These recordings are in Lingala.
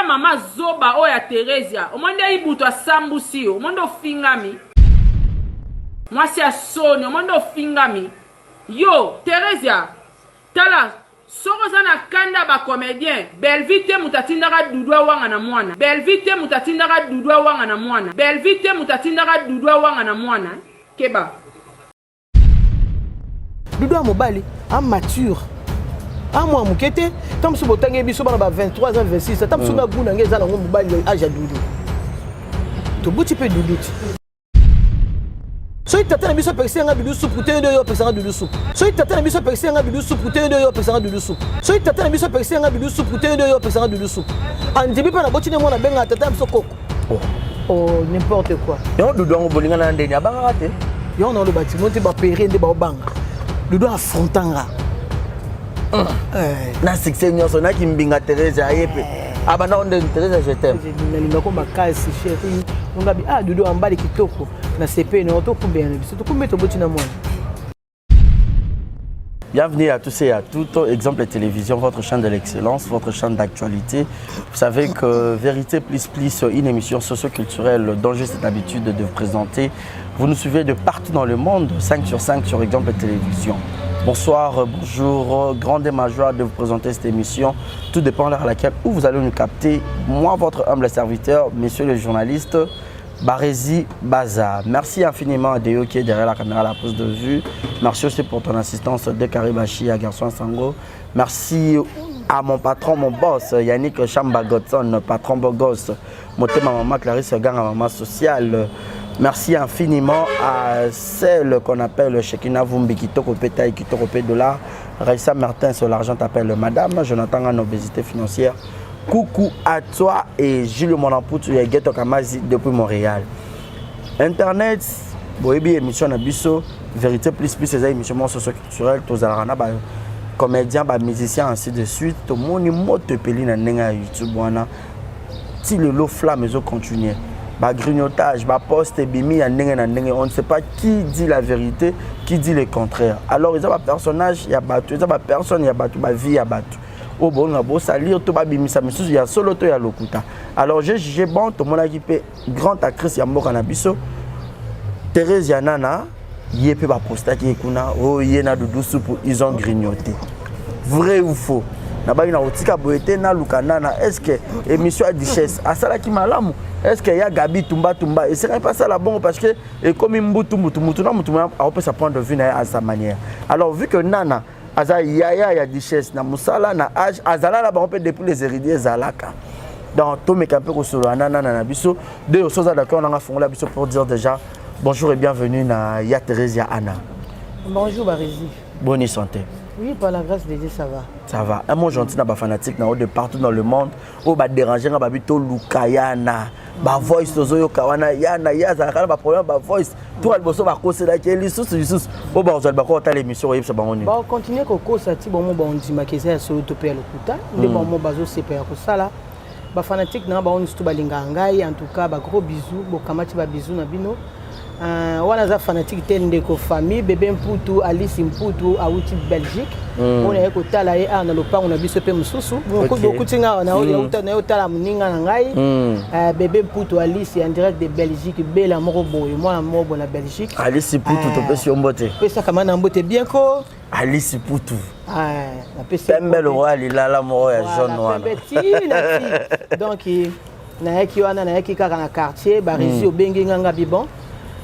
tala mama zoba oya Teresia omonde ibuto asambusi omonde ofingami mwasi asoni omonde ofingami yo Teresia tala soko zana kanda ba comédien Belvite mutatindaka dudwa wanga na mwana Belvite mutatindaka dudwa wanga na mwana Belvite mutatindaka dudwa wanga na mwana keba dudwa mobali am mature moi mukete tam so botange biso bana ba 23 ans 26 tam so na guna ngeza na mobali âge dudu to buti pe duduti so itata na biso pekisi nga dudu soup te yo pekisa dudu soup so itata na biso pekisi nga dudu soup te yo pekisa dudu soup so itata na biso pekisi nga dudu soup te yo pekisa dudu soup andibi pa na boti ne mona benga tata biso koko oh n'importe quoi yo dudu ngo bolinga na ndeni abanga rate yo na lo bâtiment te ba péré nde ba banga dudu affrontanga na succès nyonso na kimbinga Teresa ayepe abana onde Teresa je t'aime nalinga ko makasi chérie ngabi dudu ambali kitoko na CP na to kumbe na biso to kumbe to boti na mwana. Bienvenue à tous et à toutes, Exemple Télévision, votre chaîne de l'excellence, votre chaîne d'actualité. Vous savez que Vérité Plus Plus, une émission socio-culturelle dont j'ai cette habitude de vous présenter. Vous nous suivez de partout dans le monde, 5 sur 5 sur Exemple Télévision. Bonsoir, bonjour, grande et ma joie de vous présenter cette émission. Tout dépend de l'heure à laquelle où vous allez nous capter. Moi, votre humble serviteur, messieurs les journalistes, Barési Baza. Merci infiniment à Déo qui est derrière la caméra à la pose de vue. Merci aussi pour ton assistance de Karibachi à Garçon Sango. Merci à mon patron, mon boss, Yannick Chambagotson, patron Bogos. Mon ma maman Clarisse Gang, maman sociale. Merci infiniment à celle qu'on appelle Shekina Vumbi, Kitoko Pétaï, Kitoko Pédola. Raissa Martin sur l'argent t'appelle madame. Jonathan en obésité financière. Coucou à toi et Gilles Monamputu et Geto Kamazi depuis Montréal. Internet, boébi émission na biso, Vérité Plus Plus ces émissions socio-culturelles, tous alana ba comédiens, ba musiciens ainsi de suite. Tout le monde moto peli na nenga YouTube wana. Si le lot flamme ils continuer. Ba grignotage, ba poste bimi ya nenga na nenga, on ne sait pas qui dit la vérité, qui dit le contraire. Alors ils ont ba personnage, il y a batu, ils ont ba personne, il y a batu, ba vie, il y a batu. Oh bon, on a beau salir, tout va bien, il y a solo, il y a lokuta. Alors j'ai jugé bon, tout le monde a équipé grande actrice, il y a Mbo Kanabiso, Thérèse Yanana, il y a peu de posta qui est kuna, oh il y a doudou soupe, ils ont grignoté. Vrai ou faux? Naba ina otika boete na lukanana, est-ce que émission a duchesse, à ça qui malamu, est-ce qu'il y a Gabi Tumba Tumba, et c'est pas ça la bonne parce que et comme Mbutu Mutu a peut sa point de vue à sa manière. Alors vu que Nana Aza yaya ya duchesse na musala na âge azala la ba on peut depuis les héritiers zalaka. Donc tout mes campé ko solo nana na biso de osoza d'accord on a fondé la biso pour dire déjà bonjour et bienvenue na ya Teresia Anna. Bonjour Barési. Bonne santé. Oui, par la grâce de Dieu ça va. Ça va. Un mot gentil na ba fanatique na de partout dans le monde au ba déranger na ba bito lukayana. Ba voice tozo kawana yana ya za ba problème ba voice tout alboso ba kosa la ke lisusu o ba ozali ba ko ta l'émission yebisa bangoni ba continuer ko kosa ti bon mo ba ondima ke za so to pe lokuta nde bon mo bazo sepa ya ko sala ba fanatique na ba on stu ba linga ngai en tout cas ba gros bisous bo kamati ba bisous na bino wana za fanatique tende ko famille bébé Mputu Alice Mputu awuti Belgique on est ko tala e na lopango na biso pe mususu ko kutinga na o uta na tala muninga na ngai bébé Mputu Alice en direct de Belgique bela moko boy moi mo na Belgique Alice Mputu to pe si ombote pesa kama na mbote bien ko Alice Mputu na pesa pembe le roi lilala moko ya jaune wana donc na yaki wana na yaki kaka na quartier Barési obengi nganga bibon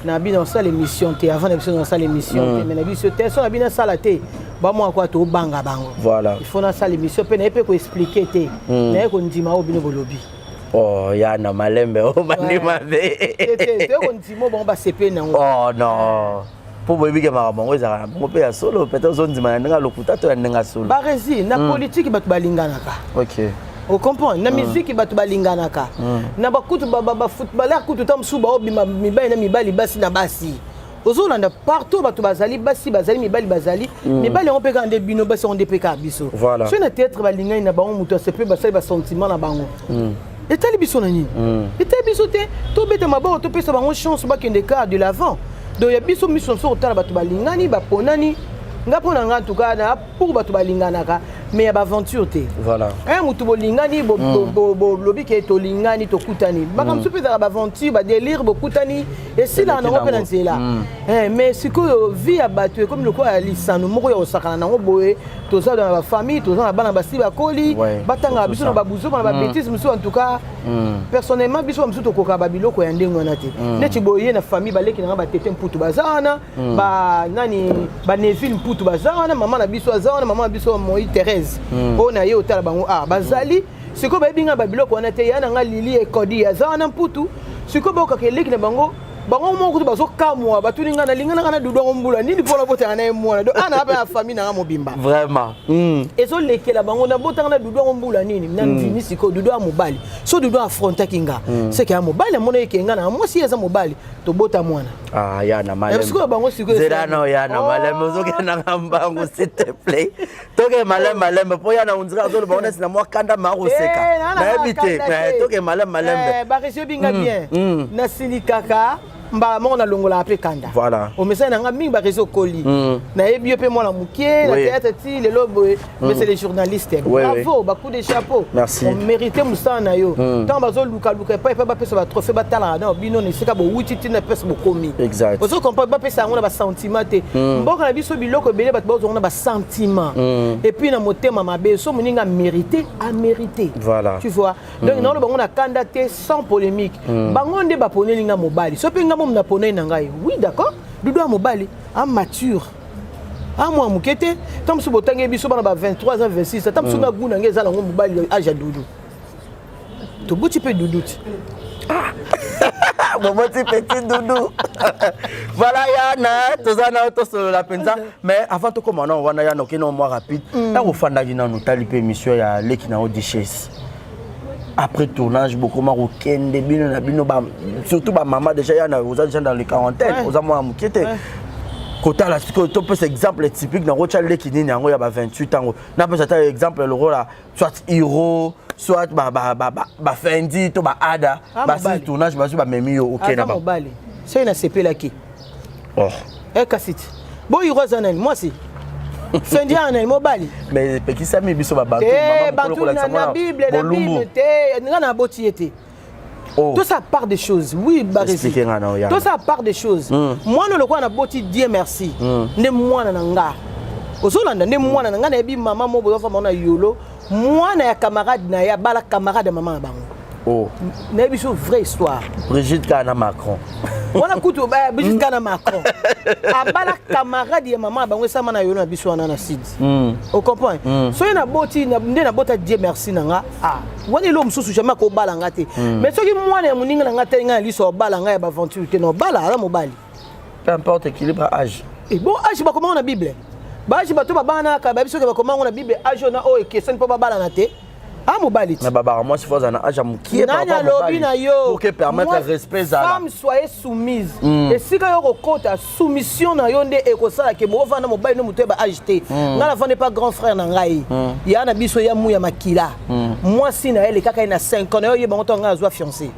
na bino ça l'émission té avant l'émission dans ça l'émission mais na biso té so na bino ça la té ba moi quoi to banga bango voilà il faut na ça l'émission pe na pe ko expliquer té na ko ndima o bino bolobi oh ya na malembe o bandima be té ko ndimo bon ba CP na oh non pour boyebi ke mara bango ezaka bango pe ya solo peut-être zo ndima na lokuta to na solo Barési na politique batu balingana ka OK. On comprend na musique batu balingana ka na bakutu ba footballeur kutu tam suba obima mibali na mibali basi na basi ozolanda partout batu bazali basi bazali mibali bazali mibali on peut quand des bino basi on dépeka biso so na théâtre balingani na bango muto se peut basali ba sentiment na bango et tali biso na ni et tali biso te to beta maboko to pesa bango chance ba kende ka de l'avant donc ya biso mission so tala batu balingani ba ponani nga pona nga en tout cas na pour batu balingana ka mais ya baventure te. Voilà. Mutu bolingani lobi ke to lingani to kutani. Bakamsu pe za baventure ba délire bokutani et si là na pe nzela. Mais siko vie ya bato comme le quoi lisano moko ya osakana nango boye to ça dans la famille to za bana basi ba koli batanga biso na babuzo na ba bêtise muso en tout cas personnellement biso muso to koka ba biloko ya ndengo na te. Neti boye na famille baleki na ba tete mputu bazana ba nani ba neville mputu bazana maman na biso azana maman na biso moi Thérèse. On a eu au bango bazali c'est comme binga babiloko on était yana nga lili e kodi ya zana mputu c'est comme boka keleki na bango moko bazo kamwa batuninga na lingana kana dudu ngombula nini pola bota na mwana do ana ba famille na mobimba vraiment ezo lekela bango na bota na dudu ngombula nini na mvini siko dudu a mobali so dudu affronta kinga c'est que a mobali mona yekenga na mwasi eza mobali to bota mwana yana malem siko bango siko zerana yana malem ozokena ngambango s'il te plaît toke malem po yana unzira zo le bonne na moi kanda maro seka na habité mais toke malem ba reçu binga bien na silikaka mba mona longola apé kanda voilà o message nga mingi ba réseau colis na yebi pe moi la mukie la théâtre ti le lobo mais c'est les journalistes bravo ba coup de chapeau on mérite musana yo tant bazo luka pa pesa ba trophée ba tala na bino ne seka bo wuti ti na pesa bo komi exact ozo comprendre ba pesa ngona ba sentiment te mboka na biso biloko belé ba bozo ngona ba sentiment et puis na motema mabe so muninga mérité à mériter voilà tu vois donc non le bango na kanda te sans polémique bango nde ba ponelinga mobali so pe mom na ponai na ngai oui d'accord dudu a mobali a mature a moi mukete tam su botange biso bana ba 23 ans 26 tam su na guna ngeza la mobali âge dudu to buti pe dudu Bon petit doudou. Voilà yana tozana to la penza mais avant to comment on wana yana okino moi rapide ta ko fanda gina no tali pe mission ya leki na Odysseus. Après tournage beaucoup maro kende bino na bino ba surtout ba maman déjà yana aux gens dans les quarantaine aux amours mukete kota la siko to peut exemple typique na rocha leki nini yango ya ba 28 ans na peut ça exemple le rôle là soit Hiro soit ba Fendi to ba Ada ba si tournage ba ba memio OK na ba mobali c'est une CP là qui oh kasit bo Hiro zanel moi si Fendi anel mobali mais qui ça mi biso ba bato maman na Bible te nga na boti ete tout ça part des choses oui barisi tout ça part des choses moi no le quoi na boti Dieu merci ne mwana na nga ozolanda ne mwana na nga na bi maman mo bozo fama na yolo mwana ya camarade na ya bala camarade maman bango oh na biso vraie histoire Brigitte Kana Macron wana kutu ba Brigitte Kana Macron abala camarade ya maman bango sama na yolo na biso wana na sid on comprend so na boti na nde na bota Dieu merci na nga wani lo msusu jamais ko bala nga te mais soki mwana ya muninga na nga te nga liso bala nga ya ba aventure te no bala ala mobali peu importe équilibre âge et bon âge ba comment na Bible ba âge ba to ba bana ka ba biso ke ba comment na Bible âge na o question po ba bala na te mobali na baba moi si faut na âge mukie par rapport pour que permettre le respect za femme soyez soumise et si ka yo kokota soumission na yo nde ekosala ke bo vana mobali no muto ba âge te nga la vane pas grand frère na ngai ya na biso ya mu ya makila moi si na elle kaka na 5 ans yo yeba ngoto nga azwa fiancé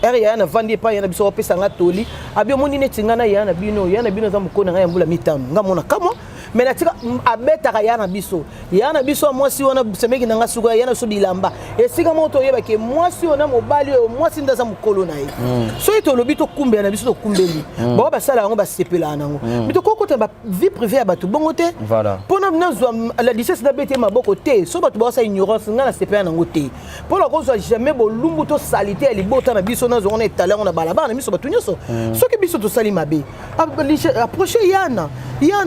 ya na vandi pa ya na biso opesa nga toli abi moni netinga na ya na bino za mukona nga ya mbula mitano nga mona kama mais na tika abeta ya na biso moi si wana semeki na nga suka ya na so bilamba et sika moto yeba ke moi si ona mobali moi si ndaza mukolo na ye so ito lobi to kumbe na biso to kumbeli ba ba sala ngo ba sepela nango bito kokota ba vie privée ya bato bongo te voilà pona nazo la licence na bete maboko te so bato ba sa ignorance nga na sepela nango te pona ko so jamais bo lumbu to salité ali bota na biso nazo on est talent na balaba na biso bato nyoso so ke biso to sali mabe approcher yana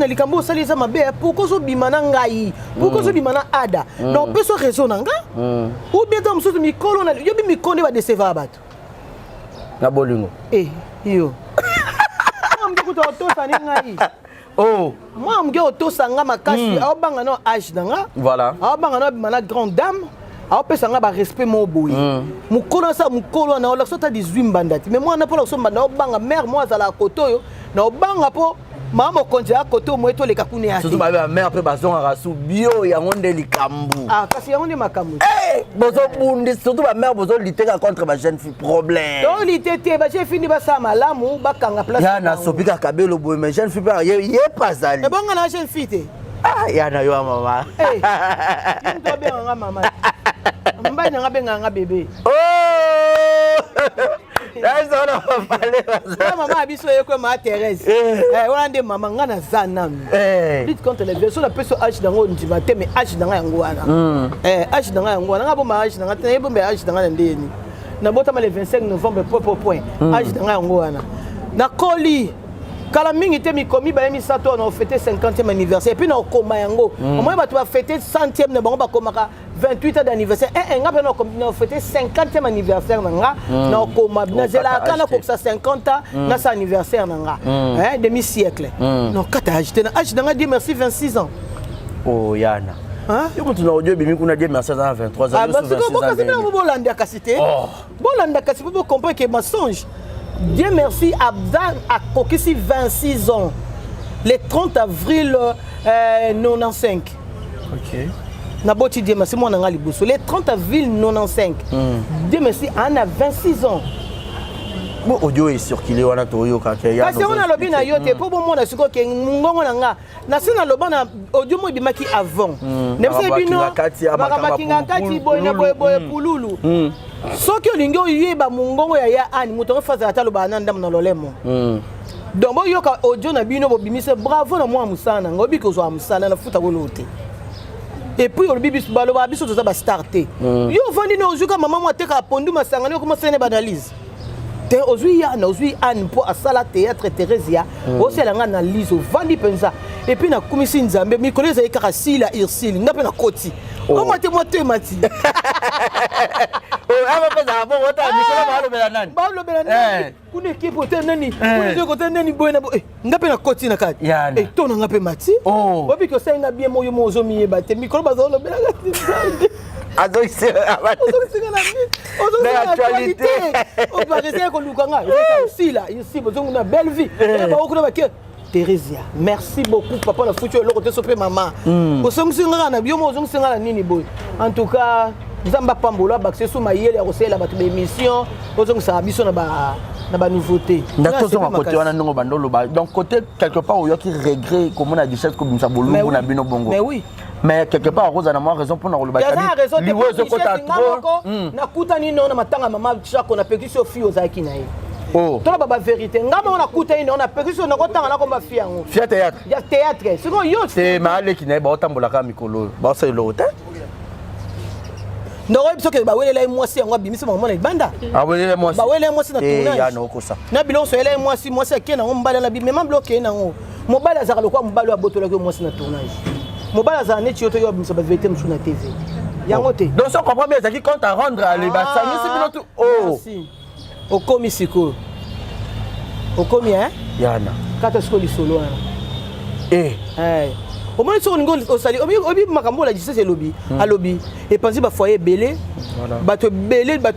likambo sali za mabe pourquoi so bimana ngai pourquoi so bimana Ada non peut so raison nga ou bien dans so mikolo na yo bi mikonde ba décevoir bato na bolingo yo amko to sa ngai moi amko to sa nga makasi abanga no âge nga voilà abanga no bimana grande dame apesa nga ba respect mo boyi mukolo na ola sota 18 mbandati mais moi na pola so mbanda obanga mère moi za la kotoyo na obanga po mama konja koto mo eto le kakune ya surtout ba mère pe bazonga rasu bio ya ngonde likambu kasi ya ngonde makambu bozo bundi surtout ba mère bozo liteka contre ba jeune fille problème donc litete ba jeune fille ba sa malamu ba kanga place ya na sopika kabelo boy mais jeune fille pas ye pas ali e bonga na jeune fille te Ah, yana yo maman. Eh. Tu dois bien nga maman. Mba nga benga nga bébé. Oh! Là ça on va parler ça. Maman abiso yeko ma Thérèse. Eh, on ande maman nga na zanam. Dites quand les versions la personne H dango ndima te mais H danga yango wana. H danga yango wana nga bo ma H danga te yebo be H danga ndeni. Na botama le 25 novembre point. H danga yango wana. Na koli kala mingi te mi komi ba mi sato on a fêté 50e anniversaire et puis na koma yango. Au moins ba tu vas fêter 100e na bango ba komaka 28 ans d'anniversaire. Nga pe na fêté 50e anniversaire nanga na koma na zela kana ko ça 50 ans na sa anniversaire nanga. Demi siècle. Non kata ajité na âge nanga dit merci 26 ans. Oh yana. Hein? Et quand tu as audio bimi kuna dit merci à 23 ans. Ah parce que beaucoup c'est bon landa kasité. Bon landa kasité pour comprendre que mensonge. Dieu merci, Abdan a coquissé 26 ans, le 30 avril 95. Ok. Naboti Dieu merci, moi n'anga liboso. Le 30 avril 95. Dieu merci, on a 26 ans. Bon audio est circulé on a toyo kakaya. Parce que on a lobby na yote pour bon moi na siko ke ngongo nanga. Na sina loba na audio mo bimaki avant. Nemse bino. Bakakinga kati boy na boy pululu. Soki olingi oyeba mungongo ya ani muto faza ata loba na ndam na lolemo. Donc bo yoka audio na bino bo bimise bravo na moi musana ngobi ko zo musana na futa golote. Et puis on bibis baloba biso to za ba starter. Yo vandi no ozuka mama mo teka pondu masangani ko commencer une analyse. Te ozui ya na ozui an po asala théâtre Thérèsia aussi la analyse vandi penza et puis na komisi nzambe mi koleza ikaka sila irsili ngape na koti o mate mati ava pesa bon ota mikolo ba lo bela nani kuna équipe ote nani kuna ko te nani boyena ngape na koti na kati et to na ngape mati obi ko senga bien moyo mozo mi ba te mikolo ba lo bela kati Azo c'est l'actualité. On va rester avec Lukanga. Ici là, ici, on a belle vie. Thérèsia, merci beaucoup papa na foutu le côté sopé maman. Ko songsinga na bio mo songsinga na nini boy. En tout cas, nzamba pambola bakse sou mayele ko sela ba émission, ko songsa biso na ba nouveauté. Ndato zo côté wana ndongo bandolo ba. Donc côté quelque part où il y a qui regret comme on a dit cette comme ça bolungu na bino bongo. Mais oui. Mais quelque part Rosa na moi raison pour na roloba. Il y a raison de trop. Na kutani no na matanga mama chako na pekisi ofio ozaki na ye. Oh. Toi baba vérité. Ngama on a kutani on a pekisi na kotanga na komba fia ngo. Fia théâtre. Ya théâtre. C'est quoi yo? C'est maale ki na ba otambola ka mikolo. Ba sa lo hotel. Non, il faut que bah ouais là moi si on bimisa maman na banda. Ah ouais moi si. Bah ouais là moi si na tournage. Ya no ko ça. Na bilon so là moi si kena on mbala la bi même bloqué na ngo. Mobala za lo kwa mbalo ya botola ko moi si na tournage. Mobala za neti yoto yo bimisa ba vérité msou na TV. Yango te. Donc ça comprend bien ça qui compte à rendre à les basani c'est bien tout. Oh. Merci. Au komi siko. Au komi hein? Yana. Kata siko li solo hein. Eh. Au moins sur une au sali obi makambo la justice lobby à lobby et penser ba foyer belé bato belé ba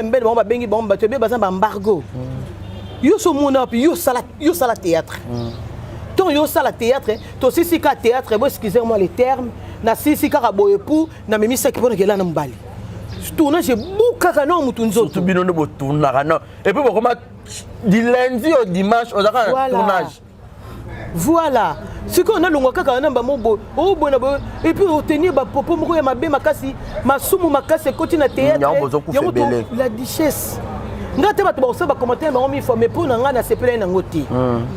mbele ba bengi ba bato be ba embargo yo so mona puis yo sala théâtre ton yo sala théâtre to sisi ka théâtre bo excusez-moi les termes na sisi ka boye pou na memi sa ki pona ke la na mbali tournage buka kana mutu nzoto tout bino no tourna non et puis comment du lundi au dimanche au tournage. Voilà. Ce qu'on a longo kaka na mobo o bona bo et puis retenir ba popo moko ya mabe makasi masumu makasi koti na théâtre la duchesse ngate bato ba osaba commentaire ba mi former pour na nga na sepela na ngoti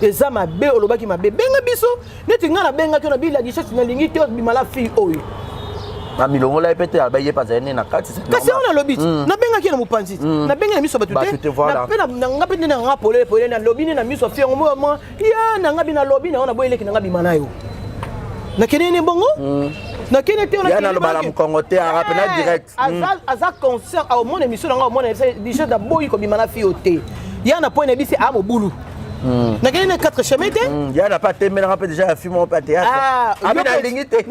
eza mabe olobaki mabe benga biso neti nga na benga to na bi la duchesse na lingi te bimala fille oyo na milongo la epete ba ye pazane na kati c'est kasi on a lobby na benga ki na mupanzi na benga na miso batu te na pena na ngape na nga pole na lobby na miso fie ngo mo ya na ngabi na lobby na ona boyele ki na ngabi manayo na kenene bongo na kenete on a ya na lo bala mkongo te a rapena direct azal concert au mon émission na nga mon déjà da boyi ko bimana fie ote ya na point na bisi a mobulu na kenene 4 chemin te ya na pas te mais na rappelle déjà film on pas théâtre ah na lingité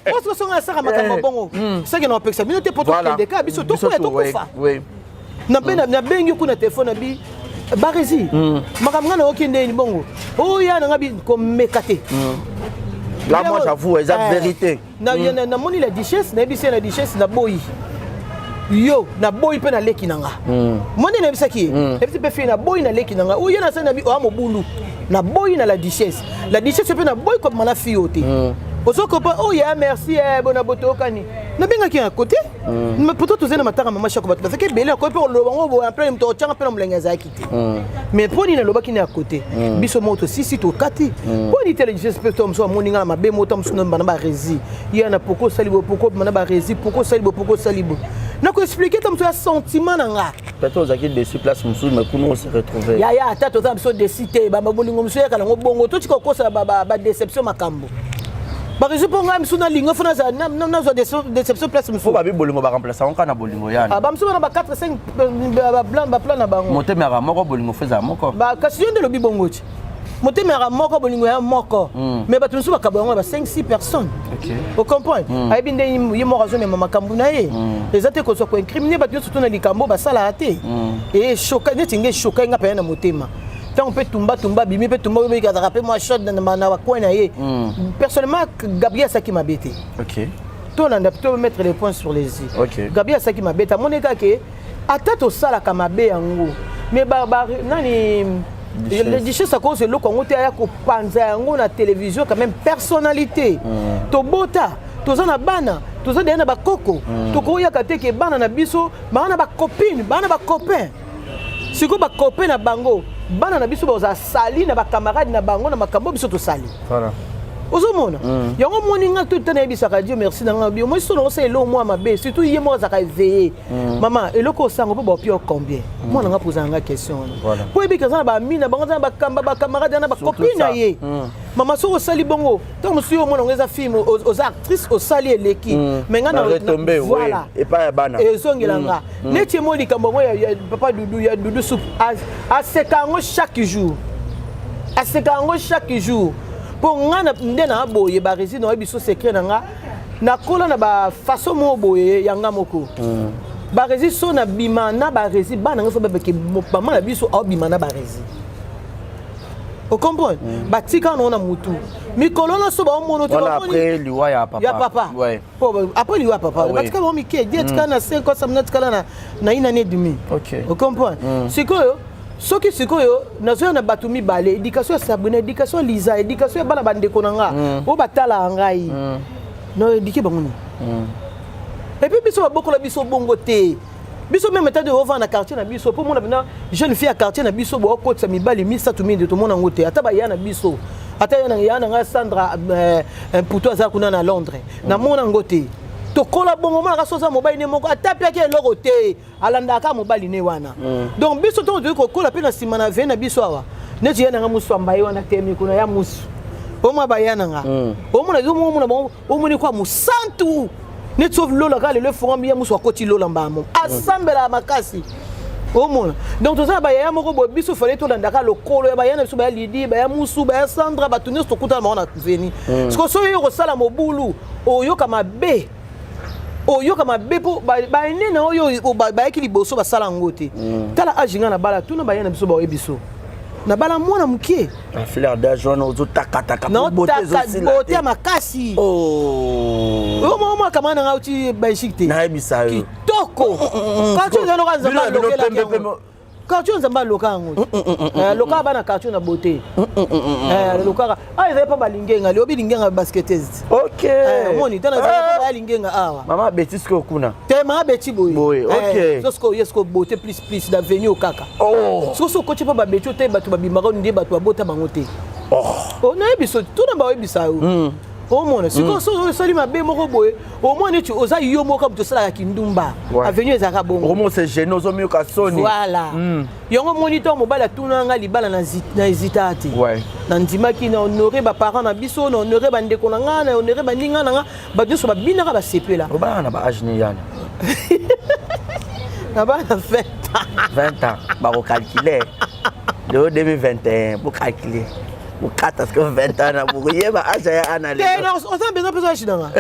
parce que son asara makambo bongo ça que na peksa bino te poto kende ka biso to ko to kofa na bena na bengi kuna téléphone na bi barezi makambo na okende ni bongo o ya na ngabi ko mekate là moi j'avoue exact vérité na moni la duchesse na bi c'est la duchesse na boyi yo na boy pe na leki nanga moni na bisaki et puis pe fi na boy na leki nanga o yena sa na bi o mobulu na boy na la duchesse pe na boy comme na fi oté ozo ko pa oh ya merci bona boto kani na benga ki à côté mais pourtant tous na mataka mama shako bato fait belé ko pe lo bango bo en plein mto tchanga pe na mlenga za kiti mais poni na loba ki na à côté biso moto sisi to kati poni tele duchesse pe to mso moni nga mabe moto mso na bana ba rezi ya na poko salibo poko bana ba rezi poko salibo na ko expliquer tam so sentiment na nga peut-être zaki dessus place musu mais kuno on se retrouver ya tata to so décider ba bolingo mso ya kala ngo bongo to tiko kosa ba déception makambo par exemple on a msuna lingo fona za na déception place musu faut ba bi bolingo ba remplacer on kana bolingo yana ba msuna ba 4 5 ba plan na bango motemera moko bolingo feza moko ba kasi yonde lobi bongo ti motemera moko bolingo ya moko mais ba tunsu ba kabongo ba 5 6 personnes OK vous comprenez ay binde yimo razo mais makambu na ye les até ko so ko incriminer ba tunsu na likambo ba sala até et choka neti nge choka nga pa na motema tant on peut tumba bimi peut tumba bi ka rapper moi shot na wa coin na ye personnellement Gabriel Saki m'a bêté OK toi on a plutôt mettre les points sur les i Gabriel Saki m'a bêté mon eka ke atato sala kama be yango mais nani le duchesse ça cause le Congo te ya ko panza yango na télévision quand même personnalité to bota toza na bana toza na ba koko to ko ya kateke bana na biso bana ba copine bana ba copain siko ba copain na bango bana na biso ba sali na ba camarade na bango na makambo biso to sali voilà ozomona yango moni nga tout tana bisaka Dieu merci na nga bio moi so no se lo moi mabe surtout yé moi zaka veiller maman eloko sango po ba pio combien moi nga poser nga question po ebi kaza ba mina bango za ba camarade na ba copine na ye maman so sali bongo to monsieur mo ngeza film aux actrices au sali eleki mais nga na voilà et pas bana ezongela nga neti mo likambo ya papa Doudou ya Doudou soup à sekango chaque jour pour nga ndena boye ba rési no biso secret nga na kola na ba façon mo boye yanga moko ba rési so na bimana ba rési bana nga so bebeke mama na biso au bimana ba rési vous comprenez ba tika no na mutu mikolo na so ba mono to après liwa ya papa ouais après liwa papa ba tika ba mike dit tika na 5 ans na tika na une année et demie OK vous comprenez c'est que soki sikoyo nazo na batumi balé éducation sabune éducation lisa éducation bana bande konanga o batala ngai no éduquer bango et puis biso boko la biso bongo te biso même état de revendre na quartier na biso pour mona bina jeune fille à quartier na biso bo ko tsa mibali 1700 de tout monde ngote ata ba yana biso ata yana nga Sandra pour toi za kuna na Londres na mona ngote to kola bongo maka soza mobile ne moko atapia ke loko te alanda ka mobile ne wana donc biso to ko kola pe na sima na ve na biso awa neti yana nga musu ambaye wana temi kuna ya musu o ma bayana nga o mona zo mona o moni kwa musantu neti so lola ka le forum ya musu akoti lola mbamo asambela makasi o mona donc to za bayaya moko bo biso fallait to landa ka lokolo ya bayana biso ba lidi ba ya musu ba ya Sandra ba tunis to kuta ma na veni parce que so yo ko sala mobulu o yo kama be oyo kama bepo ba nene oyo ba ekili boso ba sala ngote tala ajinga na bala tuna ba yana biso ba ebiso na bala mwana mukie la fleur d'argent ozo takataka pour beauté zo beauté makasi o mama kama na ngauti ba shikte na ebisa yo kitoko kacho zano kanza ba lokela carton zamba lokango loka bana carton na beauté loka ils pas balingenga le obi lingenga basketeuse OK moni tana pas lingenga awa mama betis ko kuna te mama beti boy OK sosko yesko beauté plus d'avenir au kaka sosko ko pas ba beti te batu babimaka ndi batu babota bango te na ebiso tuna ba ebisa yo au moins si ko so sali mabe moko boye au moins tu oza yo moko to sala kindumba avenue ezaka bongo au moins c'est gênant zo mieux ka soni voilà yongo moniteur mobile tuna nga libala na hésitati na ndimaki na honorer ba parents na biso na honorer ba ndeko na nga na honorer ba ninga na nga ba biso ba binaka ba sepela ba na ba âge ni yana na ba na 20 ans ba ko calculer de 2021 pour calculer ou 4 que 20 ans pour y ba âge ya analyse non on a besoin de âge dans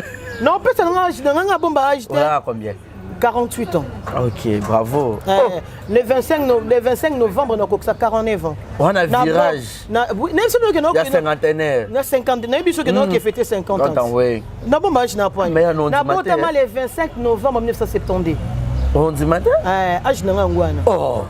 non peut ça nga bomba âge voilà combien 48 ans. OK, bravo. Le 25 novembre on a 49 ans. On a virage. Il y a cinquantenaire. Il y a 50 ans, qui a fêté 50 ans. Oui. Na bomba âge na point. Mais non, na bomba le 25 novembre 1970. On dit matin? Âge n'a ngwana. Oh.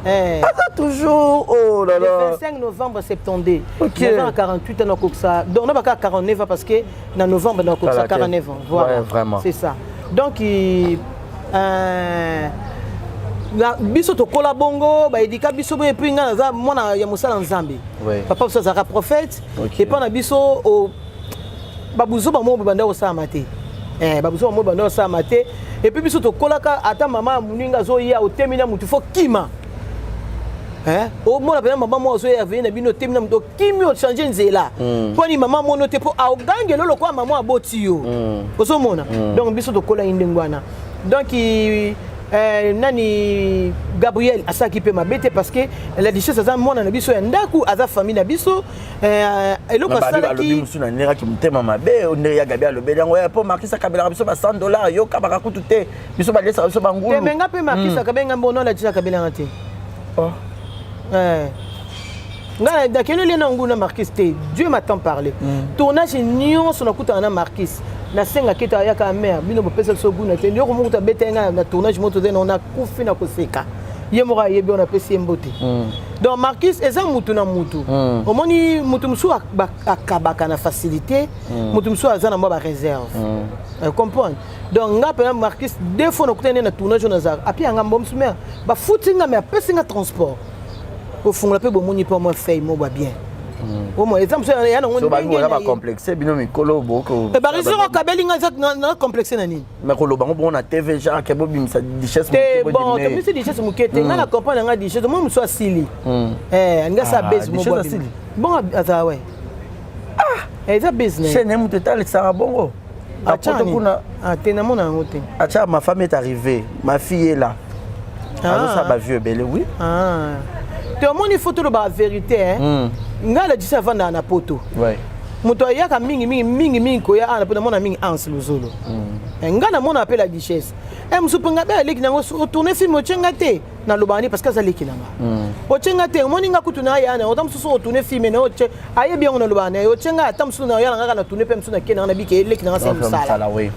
Toujours. Oh là là. Le 25 novembre 72. Ok. 9 ans à 48 ans comme ça. Donc on n'a pas 49 ans parce que dans novembre on a 49 ans. Voilà. Ouais, vraiment. C'est ça. Donc biso to kola bongo ba edika biso bo epi nga za mona ya musala nzambe. Papa biso zaka prophète. Et puis na biso o babuzo ba mo banda o sa maté. Babuzo ba mo banda o sa maté. Et puis biso to kolaka ata mama muninga zo ya o temina mutu fo kima. Au moins la maman moi zo ya vena bino temina mutu kimi o changer nzela. Poni maman mono te po a gange lolo kwa maman aboti yo. Oso mona. Donc biso to kola indengwana. Donc nani Gabriel asa qui peut m'abêter parce que la dichesse ça mon na biso ya ndaku aza famille na biso eloko sala ki musu na nera ki mutema mabe on ya Gabriel lobe yango ya po marquisa kabela biso ba $100 yo kabaka kutute biso ba lesa biso bangulu menga pe marquisa kabenga mbono la dichesse kabela ngati ngana dakeno lena nguna marquis te Dieu m'a tant parlé tournage nion sur na kuta na marquis na senga kita ya ka mère bino bopesa so guna te ndoko mukuta betenga na tournage moto de na kufi na koseka ye mora ye bi on apesi mbote donc marquis eza mutu na mutu omoni mutu musu akabaka na facilité mutu musu azana mo ba réserve comprendre donc nga pe marquis deux fois na kutene na tournage na za api nga mbomsu mère ba futinga me apesi nga transport au fond la pe bomoni pour moi fait mo ba bien au moins exemple ça ya na ngoni so ba complexé bino mikolo boko e ba réseau kabelinga na complexé na nini mais ko lo bango bon na TV genre ke bo bimisa dichesse mo bon to misi dichesse mo kete nga na comprendre nga dichesse mo so asili nga sa base mo bon ata ouais eza business chez nemu total ça bongo acha kuna tena mona ngote acha ma femme est arrivée ma fille est là ça ba vieux belé oui te moni photo ba vérité nga la disa vanda na poto ouais muto yaka mingi ko ya ana pona mona mingi ans luzolo nga na mona appelle la duchesse musupenga be leki nango tourner film ochenga te na lobani parce que ça leki nanga ochenga te moni nga kutuna ya ana otam susu tourner film na oche aye bien na lobani ochenga atam susu na ya nga na tourner pem susu na kena na bike leki nanga sem sala oui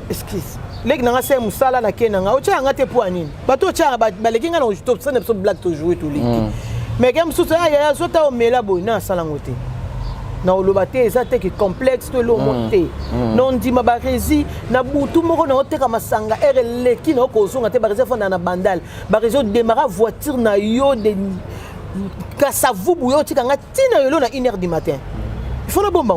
excuse leki nanga sem sala na kena nga oche nga te po anini bato ocha ba leki nga na top ça ne peut blague toujours tout leki mais comme ça ya zota o mela boy na sala ngote na olobate eza te ki complexe to lo monte non ndima ba rési na butu moko na oteka masanga leki na kozonga te ba rési fanda na bandal ba rési démarrer voiture na yo de kasa vubu yo tika nga tina yo na 1h du matin il faut na bomba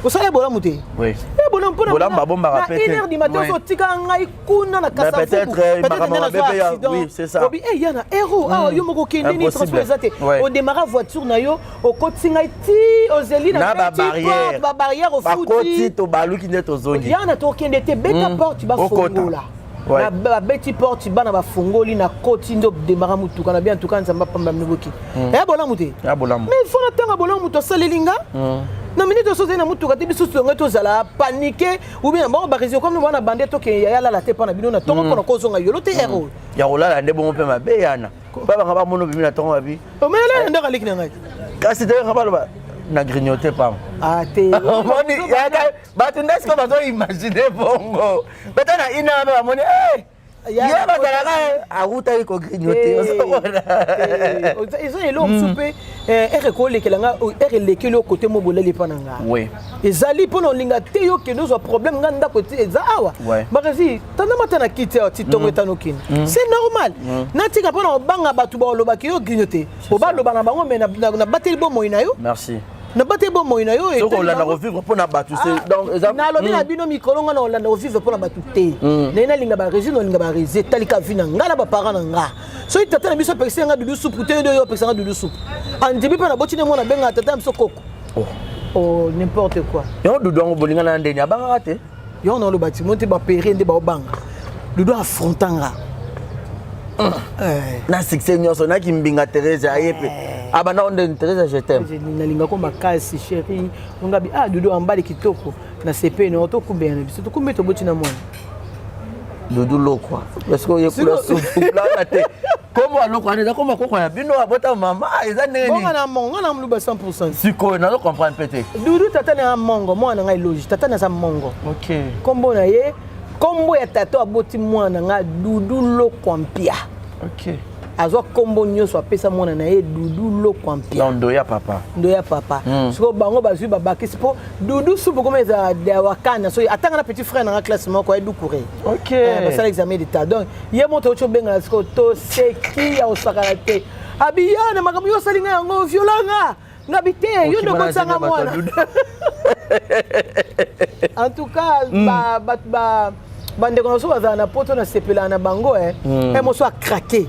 o sala bola muté oui bola mpona bola bomba rapete 1h du matin so tika ngai kuna na kasa vubu peut-être oui c'est ça obi yana héros yo moko kende ni transport ezate o démarrer voiture na yo o kotinga ti o zeli na ba barrière au foot ba koti to baluki neto zongi yana to kende te beta porte ba fongola ba beti porte bana ba fongoli na koti ndo démarrer mutuka na bien tuka nzamba pamba mnoboki bola muté bola mais il faut na tanga bola muto salelinga na minute so zena mutuka te biso so ngato zala paniquer ou bien bon ba réseau comme na bande to ke ya la te pa na bino na tongo ko na kozonga yolo te héros ya olala nde bon pe mabe yana ba ba mono bimi na tongo abi o mele ndaka liki na ngai kasi te ngaba na grignoter pas te moni ya ba tu n'est-ce que bazo imaginer bongo beta na ina ba moni ya ba dala a ruta ko grignoter ils ont l'homme souper rekole kelanga lekelo côté mo boleli pananga oui ezali pono linga te yo ke nous problème nganda ko eza awa bakazi tanda matana kiti ti tongo tanokini c'est normal natika pono banga batu ba loba ke yo grignoter o ba loba na bango mais na bateli bo moina yo merci na bate bo moina yo et on l'a revivre pour na batu c'est donc exemple na lobi na bino mikolonga na on l'a revivre pour na batu te na linga ba résine linga ba résine talika vina ngala ba parana nga so itata na biso pekse nga dudu soupe te yo pekse nga dudu soupe andibi pa na botine mo na benga tata mso koko oh n'importe quoi yo dudu ngo bolinga na ndeni abanga te yo na lo bâtiment te ba péré ndé ba banga dudu affrontanga na succès nyonso na kimbinga Thérèse ayepe abana onde Thérèse je t'aime nalinga ko makasi chérie ngabi dudu ambali kitoko na CP no to kumbe na biso to kumbe to botina mwana dudu lokwa parce que yekula soupe la te comme aloko ane comme ko ya bino abota mama eza neni bonga na mongo na mluba 100% siko na comprendre peut-être dudu tata na mongo mwana ngai logique tata na sa mongo OK kombo na ye kombo ya tata aboti mwana nga Dudu Lokwampia. OK. Azwa kombo nyonso apesa mwana na ye Dudu Lokwampia. Ndoya papa. Ndoya papa. Siko bango bazwi babakisi po Dudu subu comme za de wakana so atanga na petit frère na classe moko ya Dukure. OK. Ba sala examen d'état. Donc ye moto ocho benga siko to seki ya osakalate. Abiya na makambo yo salinga yango violanga. Ngabite yo ndo konsanga mwana. En tout cas bande konoso bazana poto na sepela na bango et moso a craqué.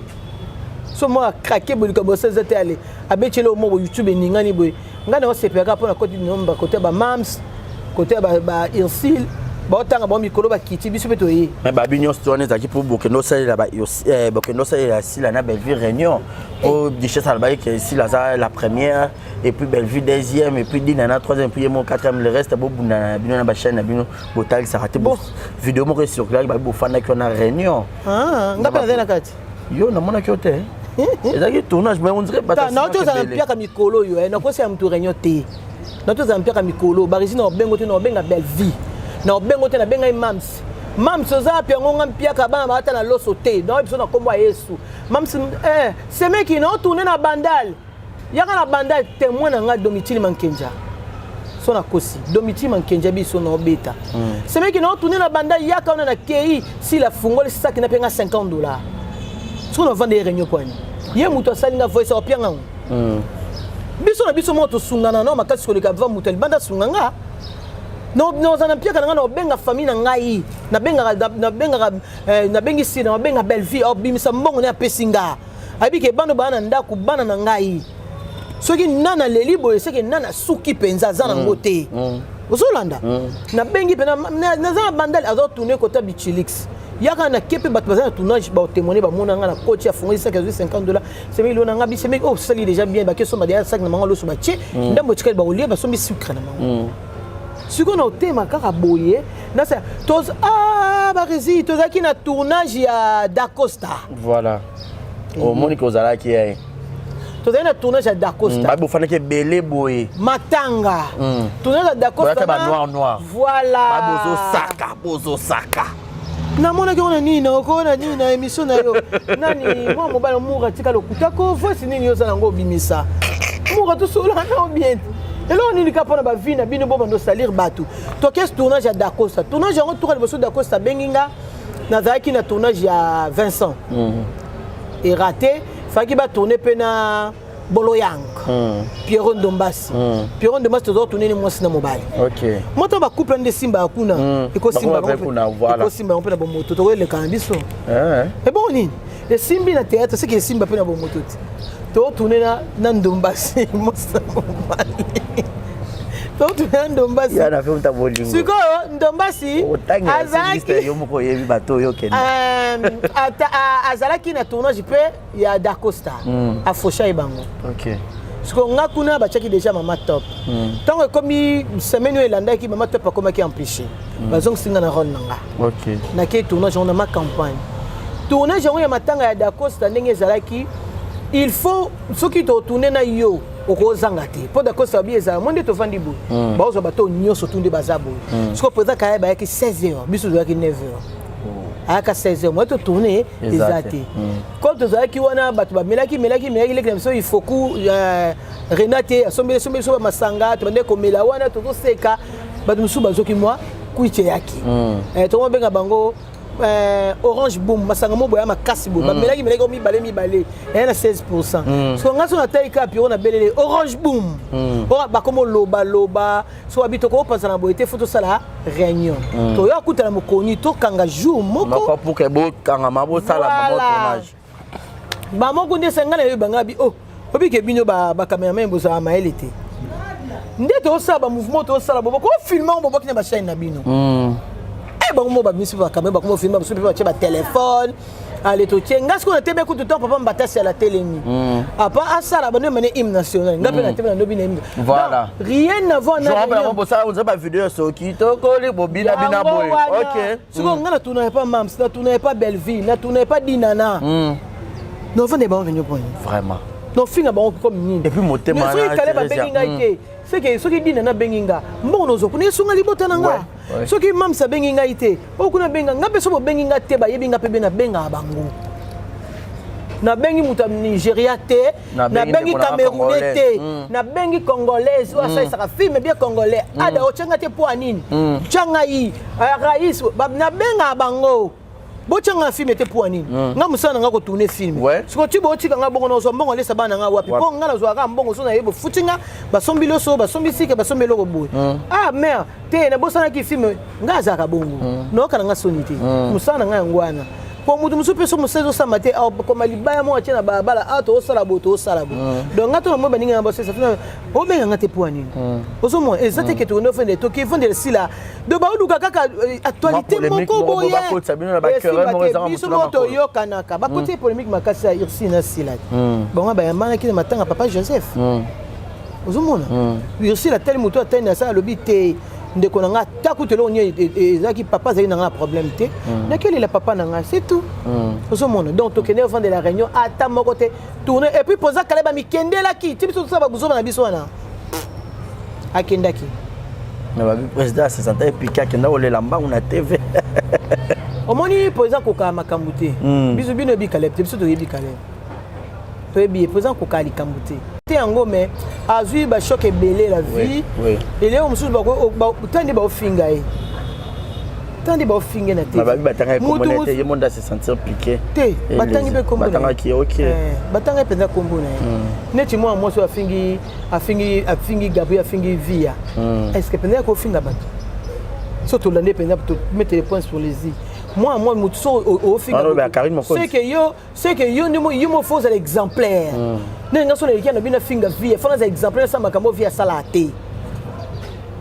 So moi a craqué bolika bosse zete aller abetelo mo YouTube ningani boy ngana sepela pona côté nomba côté ba mams côté ba irsil ba otanga ba mikolo ba kiti biso beto yi mais ba binyo stone za ki pour bokeno sala ba bokeno sala sila na Bellevue réunion au Duchesse Albaï qui est ici la première et puis Bellevue deuxième et puis Dinana troisième puis mon quatrième le reste bo buna bino na ba chaîne bino botal ça raté bon vidéo mo sur là ba bo fana qui on a réunion ngapa na kati yo na mona kiote ezaki tournage mais on dirait bata na to za mpia ka mikolo yo na ko se am to réunion te na to za mpia ka mikolo barisi na bengo te na benga Bellevue na bengo te na benga mams mams oza pia ngonga mpia ka bana bata na loso te na biso na kombo Yesu mams c'est mec qui na tourner na bandal yaka na bandal témoin na nga Domitille Mankenja so na kosi Domitille Mankenja biso na obeta c'est mec qui na tourner na bandal yaka na kei si la fungoli sac na penga $50 so na vendre réunion kwani ye muto salinga voice opia nga biso na biso moto sungana na makasi ko le ka va muto banda sunganga no zana pia kana no benga famille na ngai na bengi si na benga Bellevue obimisa mbongo na pesinga abike bando bana ndako bana na ngai soki nana leli boye seki nana suki penza zana ngote ozolanda na bengi pena na zana bandal azo tourner côté Bichilix yaka na kepe bat bazana tournage ba témoigner ba mona nga na coach ya fongi $50 c'est mais lona nga bi c'est mais oh ça déjà bien ba keso ba dia sac na mangalo so ba che ndambo tikali ba olie ba sombi sucre na mango si on a au thème à boyer, c'est tous bah rési, tous qui na tournage à Dacosta. Voilà. Au Monique Ozala qui est. Tous na tournage à Dacosta. Bah vous fallait que belé boyer. Matanga. Tournage à Dacosta. Voilà. Noir. Voilà. Bah bozo saka. Na mona ki ona nini na émission na yo. Nani moi mobile moura tika lokuta ko voice nini yo za ngo bimisa. Moura to solo na bien. Et là, on est capable de vivre, de salir bateau. Donc, qu'est-ce tournage à Dacosta? Tournage à Dacosta, Benginga, Nazaki, na tournage à Vincent. Et raté, il fallait qu'il tourner pena Boloyang. Pierron Dombassi. Pierron Dombassi, tu dois tourner les mois dans mobile. Ok. Moi, tu vas couper des Simba à Kuna. Et que Simba, voilà. Et Simba, on peut la bombe moto. Tu vois le cannabis. Et bon, les Simba na théâtre, c'est que Simba peut la bombe moto. Tu vas tourner na Ndombassi, moi c'est mobile. Donc tu es Ndombassi. Il y a fait un tabouling. Siko Ndombassi. Azalaki na tournage pe ya Dacosta. A Fosha Ibango. OK. Siko ngakuna bachaki déjà Mama Top. Tant comme semaine elanda ki Mama Top comme qui empêché. Bazong singa na rôle nanga. OK. Na ke tournage on a ma campagne. Tournage on ya matanga ya Dacosta ndenge ezalaki. Il faut ceux qui te tourner na yo okozangate po Dacosta bieza monde to vandi bo ba ozo bato nyoso tunde bazabo ce ko poza kaya ba yaki 16h biso yaki 9h aka 16h moi to tourner ezate ko to zaki wana bato ba melaki leki so il faut ku Renate asombe so masanga to bande ko mela wana to seka bato musu bazoki moi kuiche yaki to mo benga bango Orange Boom masanga mo boya makasi bo bamelaki meleki mi balé na 16%. So ngaso na taille ka piro na belele Orange Boom. Ba komo loba so abito ko pasa na boyete photo sala réunion. To ya kuta na mokoni to kanga jour moko pour que bo kanga mabo sala mamo tournage. Ba moko nde sanga na yo banga bi obi ke bino ba cameraman bo sa maelete. Ndete o sala ba mouvement to sala bo ko filmer bo bakina ba chaîne na bino. Bango ba misi ba kamera ba ko filmer ba so ba ba téléphone allez to tienga ce qu'on a tebe ko tout temps papa mbata à la télé ni apa asala ba ne mene hymne national ngape na tebe na nobi na hymne voilà rien à voir na je ba ça on ba vidéo so ki to ko le bobina bina boy OK ce qu'on ngana tu n'avais pas Mams na tu n'avais pas Bellevue na tu n'avais pas Dinana non venez ba venir point vraiment non finga ba comme ni et puis motema na c'est que Dinana benginga mbono zo kuna sunga libota nanga soki mam sa bengi ngai te okuna benga ngape so bengi nga te ba yebi nga pe na benga bango na bengi muta Nigeria te na bengi Camerounais te na bengi Congolaise ou ça ça film bien congolais ada ochenga te po anini changa yi rais na benga bango bochanga film te po anini nga musana nga ko tourner film siko ti bo tika nga bongo no so mbongo lesa bana nga wapi po nga na zo aga mbongo so na yebo futinga basombi loso basombi sike basombi loko boy ah mère te na bosana ki film nga zaka bongo no kana nga sonité musana nga ngwana pour mutu musu peso musezo samate au comme libaya mo atina bala ato osala boto osala bo donc ngato mo baninga na bosse ça fait o benga ngate po anini ozo mo ezate ke to no fende to ki fende sila de ba uduka kaka actualité moko boye biso moto yo kanaka ba côté polémique makasi ya Irsi na sila bon ba yamba ki matanga papa Joseph ozo mo na Irsi la tel moto atena ça lobi te ndeko nanga takutelo nye ezaki papa zali nanga problème te nakeli la papa nanga c'est tout ozo mona donc tokene au fond de la réunion ata moko te tourner et puis posa kaleba mikendela ki tibiso ça ba buzo na biso wana akendaki na ba président se sentait piqué akenda olela mbangu na TV omoni posa koka makambu te biso bino bi kalep te biso to yebi kalep to yebi posa koka likambu te yango mais azui ba choc ebele la vie et là on musu ba tandi ba ofinga e tandi ba ofinga na te ba batanga communauté ye monde se sentir piqué te batangi be kombo batanga ki OK batanga penza kombo na neti moi so afingi Gabriel afingi via est-ce que penza ko finga bato so to lande penza to mettre les points sur les i moi mutu au finga c'est que yo mo faut l'exemplaire nenga so le kiana bina finga via fana za exemplaire sa makambo via salate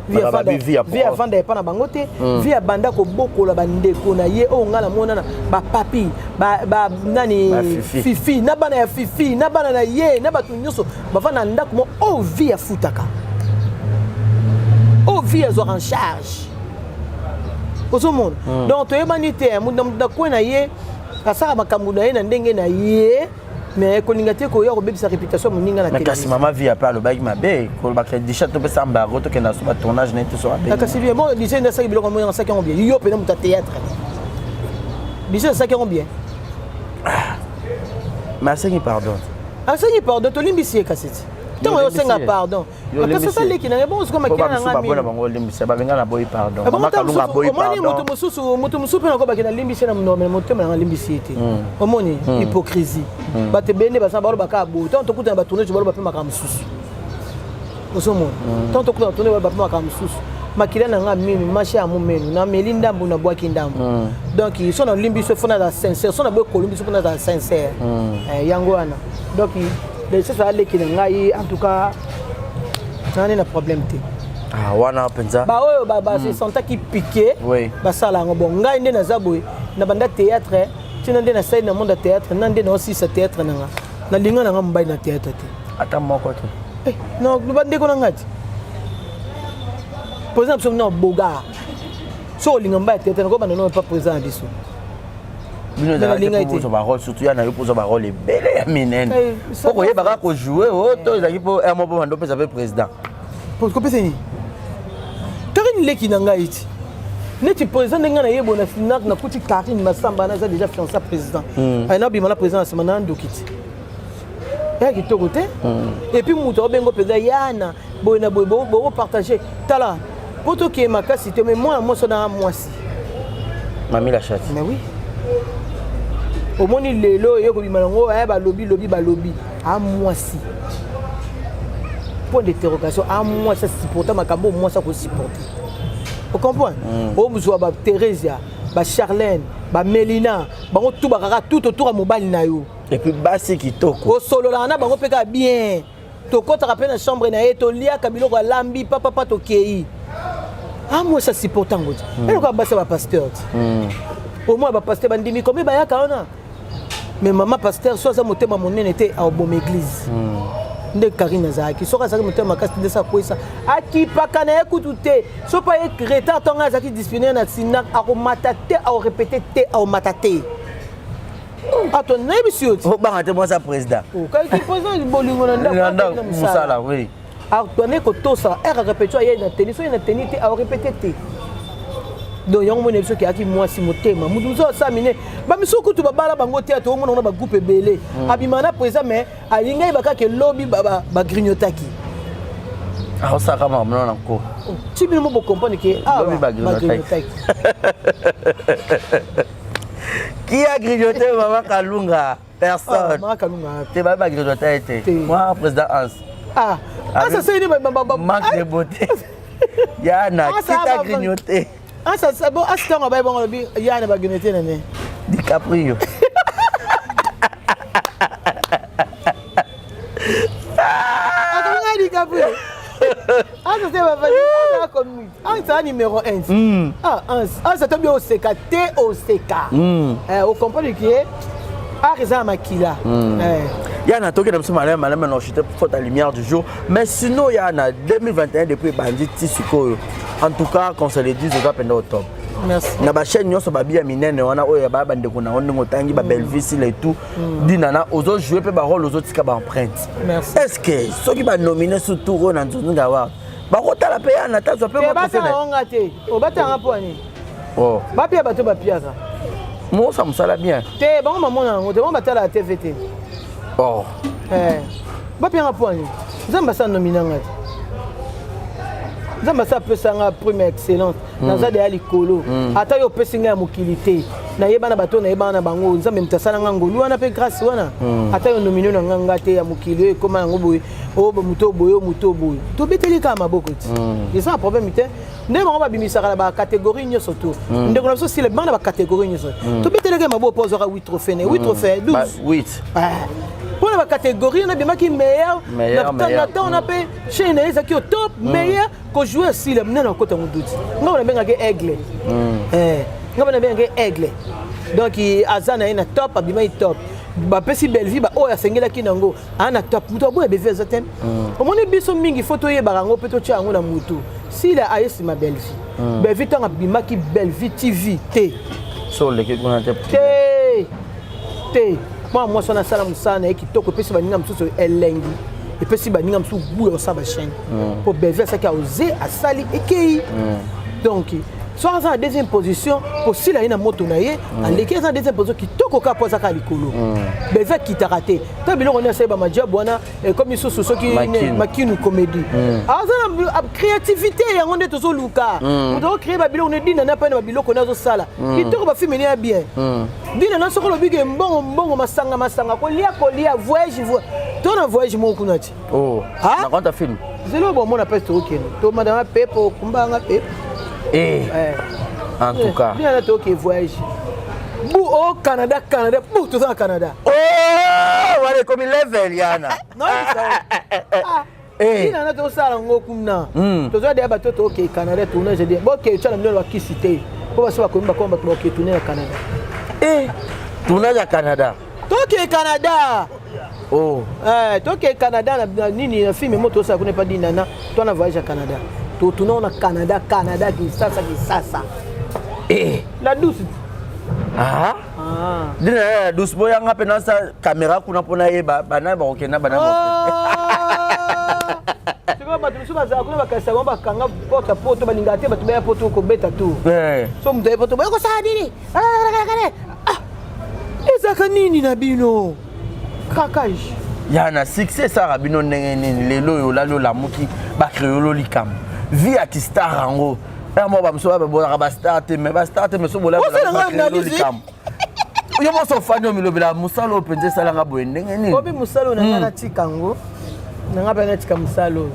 via vanda epana bangote via banda ko bokola bandeko na ye o ngala mona ba papi ba nani fifi na bana ya fifi na bana na ye na batu nyoso ba fana ndako mo o via futaka o via zo en charge ozo mon donc to ebanité mu da ko na ye asaka makambo na ye na ndenge na ye mais kolingate ko yo bebisa réputation moninga na télé. Mais kasi mama via pas le bag mabe ko ba ke déjà to pesa mbago to ke na so ba tournage na to so abe. Kasi bien bon lycée na sa biloko mo en ça qui on bien. Yo pe na muta théâtre. Lycée ça qui on bien. Mais ça qui pardon. Ah ça qui pardon to limbisi kasiti. Tant yo senga pardon. Kasi ça leki na bon ko makina na ngami. Ba bongo limbisi ba benga na boy pardon. Mama kalunga boy pardon. Mutu musu pe na ko ba kina limbisi na mnome mutu na limbisi te. Omoni hypocrisie. Ba te bene ba sa ba ba ka bo. Tant to kuta ba tourner ba pe makam susu. Osomo. Tant to kuta tourner ba pe makam susu. Makila na ngami machi amu menu na melinda mbu na bwaki ndambu. Donc ils sont dans limbisi fona da sincère, sont na bo ko limbisi fona da sincère. Yango wana. Donc de ce ça leki na ngai en tout cas nani na problème te. Ah wana penza. Ba oyo ba se senta ki piqué. Ba sala ngo bon ngai nde na zaboy na banda théâtre tina nde na sai na monde théâtre nande na aussi sa théâtre nanga. Na linga nanga mbai na théâtre te. Ata moko te. Non, lu bande ko ngati. Par exemple, sur no boga. So linga mbai théâtre ko banda no pas présent biso. Bino za linga ite ba rôle surtout ya na yo poza ba rôle belé ya minene. Poko ye ba ko jouer auto ezaki po un mot bando pesa pe président. Pour ko pesa ni. Karine leki na ngai iti. Neti président nga na yebo na finac na kuti Karine Masamba na za déjà fiancé président. Aina bi mala président sama na ndokiti. Ya ki to côté. Et puis muto bengo président yana boy na boy bo partager. Tala. Poto ki makasi te mais moi so na moi si. Mami la chatte. Mais oui. Au moni lelo yeko bi malango ba lobby à moi si. Point d'interrogation à moi ça supporter makambo moi ça ko supporter. Vous comprenez? O muzwa ba Teresia, ba Charlène, ba Melina, bango tout bakaka tout autour à mobile na yo. Et puis basi kitoko. O solo la na bango peka bien. To kota rappel na chambre na ye to lia kabilo ko lambi papa to kei. Ah moi ça supporter ngoti. Et ko basa ba pasteur. Au moins ba pasteur bandimi comme ba yaka ona. Mais maman pasteur soit ça motema monene était à bom église. Nde Karine Zaki soka ça motema makasi de ça quoi ça. Aki pakana ekutute. So pas retard tonga zaki disciplinaire na sinak a matate a répéter te a matate. Attends, monsieur. Faut pas rater moi ça président. Quand il président bolingo nda musala oui. A donné que tout ça, elle répétition il y a une tennis, il y a une tennis à répéter. donc yango mona biso ki aki mwasi motema mutu zo samine ba miso kutu babala bango théâtre o mona ba groupe belé abimana présent mais alinga ibaka ke lobby ba grignotaki ah ça kama mona nko tu bien mo comprendre que lobby ba grignotaki qui a grignoté maman Kalunga personne maman Kalunga te ba grignotaki moi président Hans ça c'est une manque de beauté Yana qui t'a grignoté ça bon ça on va bon Yana va grignoter nene DiCaprio DiCaprio ça c'est ma famille comme ça numéro 1 ça tombe au CK au comprendre que ça makila Yana toke na msoma malama na chute faute à lumière du jour mais sinon Yana 2021 depuis bandit tisiko en tout cas qu'on se le dise au top au top. Merci. Na ba chaîne nyonso ba bia minene wana oyo ba bande ko na ndingo tangi ba Belvis et tout dinana ozo jouer pe ba rôle ozo tika ba empreinte. Merci. Est-ce que ceux qui ba nominer sur tour na nzunga wa ba kota la pe Yana ta zo pe mo te ba onga te o ba ta raponi oh ba pia bato ba pia ça moi ça me sala bien te ba maman na ngo te ba ta la TVT oh ba pia raponi zamba sa nominer ngati zamba sa peut sanga première excellence naza de alikolo ata yo pesinga ya mokilité na yeba na bato na yeba na bango nzambe mtasala ngangolu wana pe grâce wana ata yo nomino na nganga te ya mokilé koma yango boye o muto boye to beteli ka maboko ti c'est ça problème te ndé bango ba bimisaka ba catégorie nyoso to ndé ko na so si le bana ba catégorie nyoso to beteli ka maboko pozoka 8 trophées 12 8 pour la catégorie on a bien qui meilleur on a fait chez les qui au top meilleur que jouer si le meneur côté mon doute on a bien aigle on a bien aigle donc azana ina top abima top ba pesi belvi ba oya sengela kinango ana top muto bo be veza tem o moni biso mingi photo ye barango peto tia ngo na mutu si la ayesi ma belvi belvi tanga bima ki belvi TV T so le ke kuna T moi sona sala musana ekitoko pesi baninga msusu elengi epesi baninga msusu bulo sa ba chaîne pour belver ça qui a osé asali ekei donc soit en deuxième position pour si la ina moto na ye aleki en deuxième position kitoko ka poza ka likolo belver kitaraté ta biloko na seba madia bwana comme ils sont ceux qui makinu comédie azana créativité yango nde tozo luka on doit créer ba biloko ne dina na pa na biloko na zo sala kitoko ba film ne bien dina na sokolo bige mbongo masanga kolia voyage to na voyage mo kunati na kwanta film zelo bon mon appelle to ken to madame pepo kumbanga pepo en tout cas bien là to ke voyage bu au Canada pour tout ça Canada wale comme level Yana non ina na to sala ngokuna to zo de ba to ke Canada to na je de bo ke chala mlo wa kisite ko ba so ba ko mba ko ba to ke tourner Canada tournage à Canada toke Canada toke Canada na nini na film moto ça connaît pas dinana toi na voyage à Canada to tourner na Canada qui sasa la douce dina la douce boya nga pena sa caméra kuna pona yeba bana ba okena bana tu vois ba tu ba za kuna ba kasa ba kanga poto balinga te ba tu ba poto ko beta tu so mto e poto ba ko sa nini ezaka nini na bino kakage Yana succès ça rabino ndenge nini lelo yo lalo la muki ba créolo likam vie artiste rango mo ba mso ba bola ba start me so bola ba créolo likam yo mo so fanyo milobela musalo penze sala nga boye ndenge nini obi musalo na ngana tikango na ngaba na tika musalo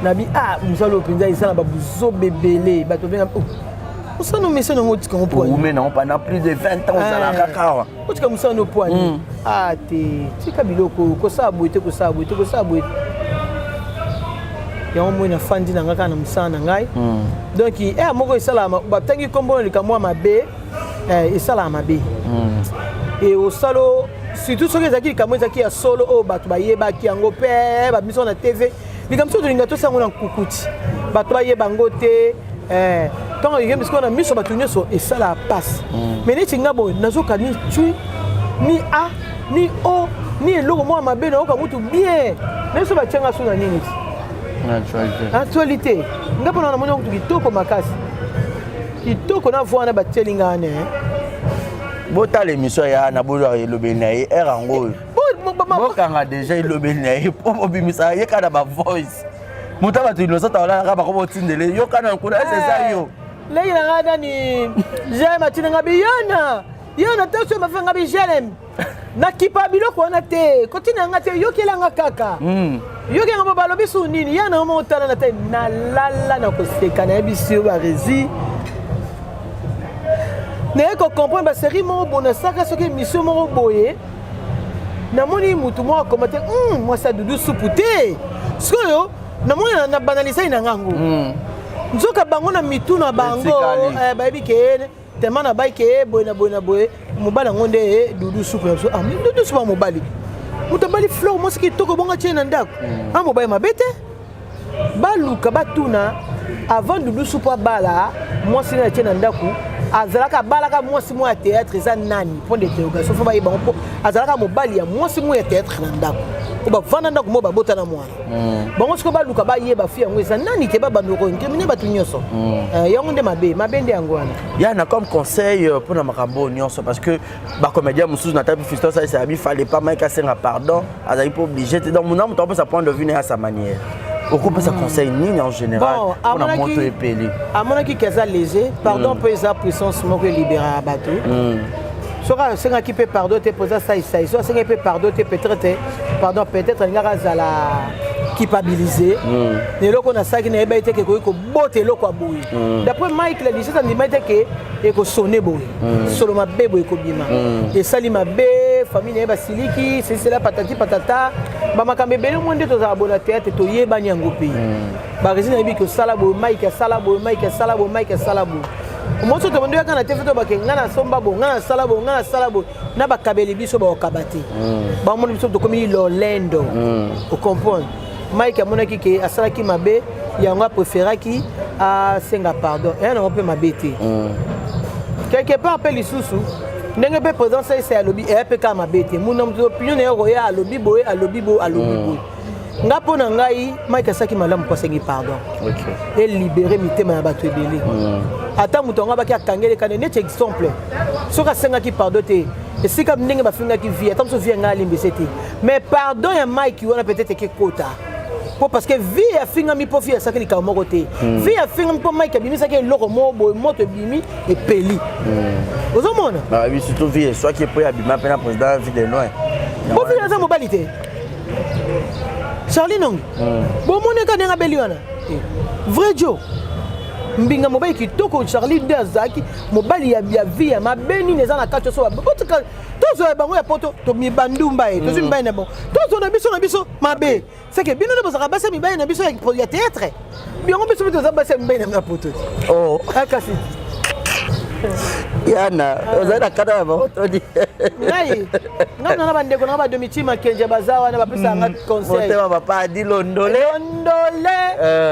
na bi musalo penze isala ba buzo bebele ba to benga musano mese no ngoti kan poani mais non pendant plus de 20 ans ça la kaka oti kan musano poani te tika biloko ko saboite ya mo na fandi na ngaka na musana ngai donc moko isalama ba tangi kombo le kamwa mabe isala mabe et au salo surtout ce que zaki kamwa zaki ya solo o batu ba yeba ki yango pe ba biso na TV likamso to linga to sango na kukuti batu ba yeba ngote tant que parce qu'on a mis sur bâtonnier sur et ça la passe mais les tingabo nazoka ni tu ni a ni o ni logo moi ma belle oka mutu bien mais so batianga suna nini actualité ngapa na mona mutu kitoko makasi kitoko na voix na batelinga ne bota l'émission ya na bozo elobeli era ngo bokanga déjà elobeli po bimisa ye kana ba voice muta ba tino sota wala ka ba ko botindele yo kana nkuna c'est ça yo lei na ngada ni j'aime atinga biyana yana taso mafanga bi j'aime na kipa biloko na te kotina ngate yo kelanga kaka yo ke ngabo balobi su nini yana mo tala na te na lala na ko sekana biso ba rezi ne ko comprendre ba série mo bona saka soki mission mo boye na moni mutu mo komate moi ça dudu supute skoyo na moni na banaliser na ngango nzoka bango na mitu na bango bayebi ke tellement na baike boye mobala ngonde dudu supu ah mais dudu supu mobali mutabali flow mo siki toko bonga tshena ndako ah mobali mabete baluka batuna avant dudu supu bala moi sina tshena ndako azalaka balaka mwasi mo ya théâtre eza nani point d'interrogation fo bayiba mpo azalaka mobali ya mwasi mo ya théâtre na ndako ko bavanda ndako mo babota na mwana bango siko baluka bayeba fi yango eza nani te babandoko incriminer bato nyonso yango nde mabe nde yango wana yana comme conseil pour na makambo nyonso parce que bacomédien mosusu na tabi fiston ça il fallait pas Mike asenga pardon azali pas obligé donc mon âme peut sa point de vue à sa manière occuper sa conseil ni en général pour la moto épelé à mon qui qu'eza léger pardon peut eza puissance mo que libérer à bateau sera senga qui peut pardon te poser ça soit senga peut pardon te peut-être pardon peut-être ngara zala culpabiliser ne loko na saki na eba te ke ko bote loko aboyi d'après Mike la dit ça ni mette ke e ko sonner boyi solo mabe boyi ko bima et sali mabe famille ba siliki c'est la patati patata ba makambe bele monde to za bona théâtre to yeba nyango pays ba resina bi ko sala boyi Mike sala boyi Mike sala boyi Mike sala boyi moto to ndio kana tefe to ba ke ngana somba bo ngana sala bo na ba kabeli biso ba okabati ba mo biso to komi lolendo o comprendre Mike amonaki ke asalaki mabe yango préféraki à senga pardon et on peut mabete quelque part pe lisusu ndenge pe présence c'est à lobby et pe ka mabete mon opinion est roya à lobby boy nga pona ngai Mike asaki malamu kwa sengi pardon et libérer mitema ya bato ebele ata muto nga baki akangele kana net exemple soka senga ki pardon te esika ndenge bafinga ki vie ata mso vie nga limbese te mais pardon ya Mike wana peut-être ke kota parce que vie a finga mi po vie sakeli ka moko te vie a finga mi po Mike abimi sakeli loko mo boy moto bimi et peli ozomona bah oui surtout vie soit qui peut abima pena président vie de loin bo vie na mobilité Charlie Nong bo mone ka nenga beli wana vrai Joe mbinga mobali kitoko Charlie de Azaki mobali ya vie ya mabeni neza na kacho so botuka tozo ya bango ya poto to mibandumba e tozo mibaya na bon tozo na biso mabe c'est que bino na basa basa mibaya na biso ya théâtre bino biso tozo basa mibaya na poto oh akasi yana ozana kada ba otodi ngai ngana na bandeko na ba domitima kenje bazawa na bapesa nga conseil otema papa di londole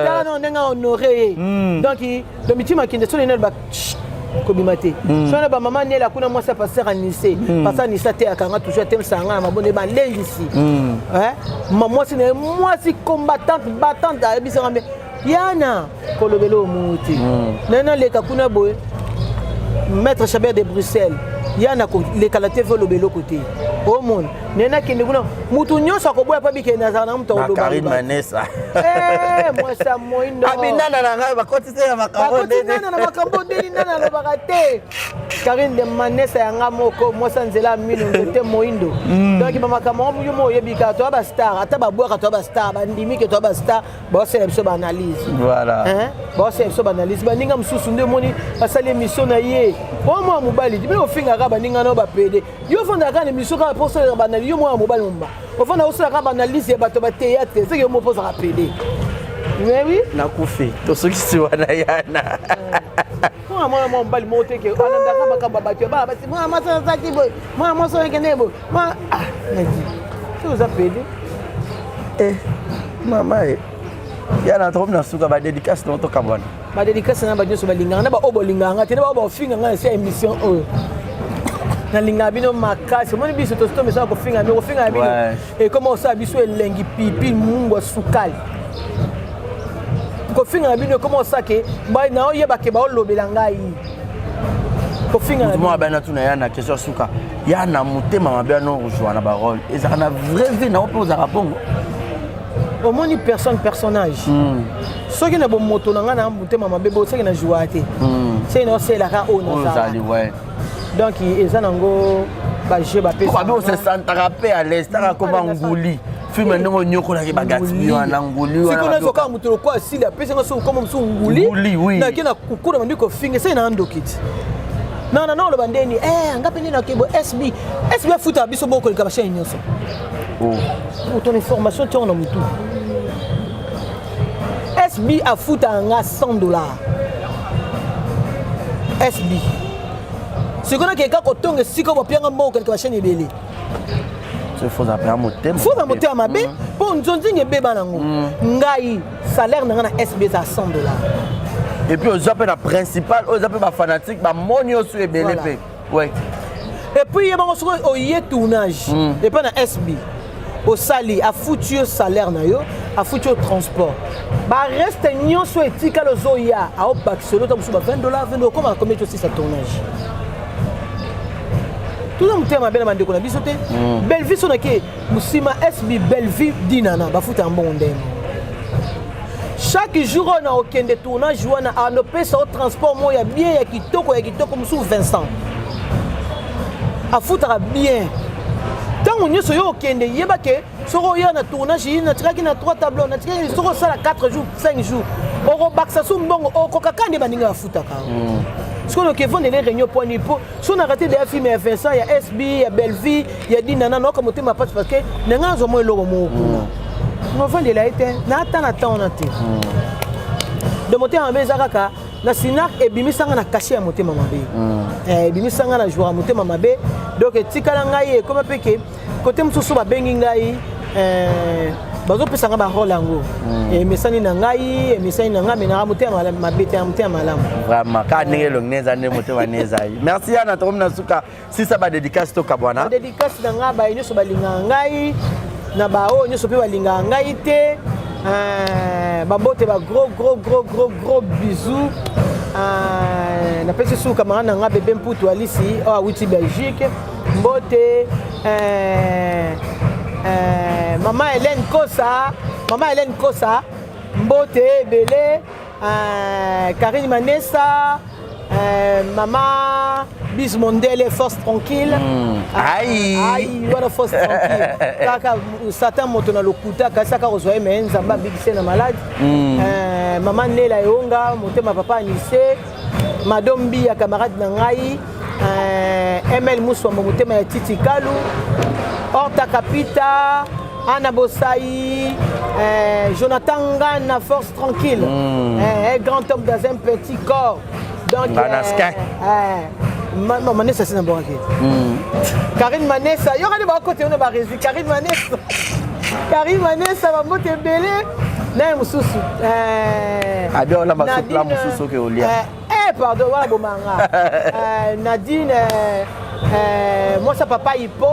tano ndenga honoré donc domitima kenje so nena ba kobimate sona ba mama nela kuna mwasa passer anissé passer anissé te akanga toujours tem sanga mabone ba lengisi mwasi ne mwasi combattante battante a bisanga me yana kolobelo muti nena leka kuna boy Maître Chabert de Bruxelles, il y a les qualités de l'obélo côté. Au monde, Nena qui ne voulons. Moutounion, ça coboie pas bien dans un homme. Karine Manessa. Moi, ça moïno. Abinana, va continuer à ma carotte. Karine de Manessa, un amoko, moi, sans la mine, c'était moïndo. Donc, il m'a camarade, il y a toi, star, à ta boire, toi, star, bandimi, que toi, star, boss, c'est une analyse. Voilà. Boss, c'est une analyse. Bandingam sous de moni, à sa l'émission, naïe. Au moins, mobile, tu peux offrir à Rabaninga, no, pédé. You found a gun, émission pour se banaliser, moi, mobile. Au fond, on a aussi la banaliser, bateau, théâtre, c'est ce que je me pose à rappeler. Mais oui. Nakoufi, tout ce qui se voit là, Yana. Moi, mon bal monté que on a pas battu. Moi, moi, ça qui boy. Moi, ça qui n'est beau. Moi, ah, tu vous appelez. Maman, il y a un trop de souka ba dédicace dans ton cabane. Ba dédicace na ba nyoso ba linganga ba obolinganga, te ba ba finga nga c'est émission na linga bino makasi moni biso to sto mesa ko finga mi ko finga bino et comment ça biso elengi pipi mungu sukali ko kofinga na bino comment ça que ba na oyeba ke ba olobela ngai kofinga na moi ben na ya na question suka ya na motema mabe no rejoindre na parole et ça na vraie vie na opose à bongo au moins une personnage ceux qui na bon moto na nga na motema mabe bo ceux qui na jouer te c'est non c'est la ka on ça ouais donc eza nango ba je ba pesa ba se sentara pe à l'est ta comme nguli film ndongo nyoko na ba gatsbi wana nguli wana siko na soka mutu ko asili apesa ngo so comme musu nguli na kina kukura mandiko finge c'est na ndokiti non le bandeni ngapi nina kebo SB futa biso boko ka basha nyonso pour ton information tu en mutu SB a futa nga $100 SB c'est qu'on a quelqu'un qui tongue si qu'on va bien un mot quelque chose belé c'est faut appeler un motem faut un motem mabe pour nous dire que bébé nango ngai salaire na SB à $100 et puis aux appels la principale aux appels ba fanatique ba monio sur belé ouais et puis il y a au yé tournage et pas na SB au sali a foutu salaire na yo a foutu transport ba reste nyonso etika lo zoya a opak solo tam suba $20 comment combien aussi ça tournage tout le monde m'a bien demandé qu'on a biso te belle vie son ke musima SB belle vie dinana ba futa mbongo ndemo chaque jour on a aucun de tournage wana a no pesa au transport mo ya bien ya kitoko musu Vincent a futa bien tant nyoso yo okende yeba ke soko ya na tournage na tiraki na 3 tableaux na tiraki soko sala 4 jours 5 jours oko baksa su mbongo oko kakande baninga futa ka parce que le vend les réunions pour nipo si on a raté des films à Vincent il y a SB il y a Belleville il y a Dinana non comme ma passe parce que n'anga zo mo logo mo on vend la été na temps on a été de monter en bezaraka na sinak et bimisanga na caché à monter mama be bimisanga na jouer à monter mama be donc tikala ngai comme peke côté mususu ba bengi ngai bazo pesa nga ba rolango mesani na ngai mesani na ngai na motema mabete motema malamu vraiment ka ndenge lo neza ne motema neza merci ana tom na suka si ça ba dédicace to kabwana dédicace na nga ba nyoso balinga ngai na ba o nyoso pe balinga ngai te babote ba gros bisous na pesi suka mangana nga bebe mputu alisi o awiti Belgique mbote Maman Hélène Kosa, Mbote, Belé, Karine Manessa, Maman Bismondele, Force Tranquille. Aïe, voilà Force Tranquille. Kaka, Satan Motona Lokuta, Kasaka Rosoye, mais Zamba Bigise na malade. Maman Nela Yonga, Motema Papa Anissé, Madame Bi, camarade Nangai, ML Moussou, Motema Titi Kalou. Horta Capita, Anna Bossaï, Jonathan Gana, Force Tranquille, un grand homme dans un petit corps. Donc, Manessa, c'est un bon raquet. Karine Manessa, il y aura des bons côtés, on a réussi. Karine Manessa, va monter belé. Naïmoussou. Adieu, la Moussou que vous liez. Pardon, voilà, bon manga. Nadine, moi, ça papa, il peut,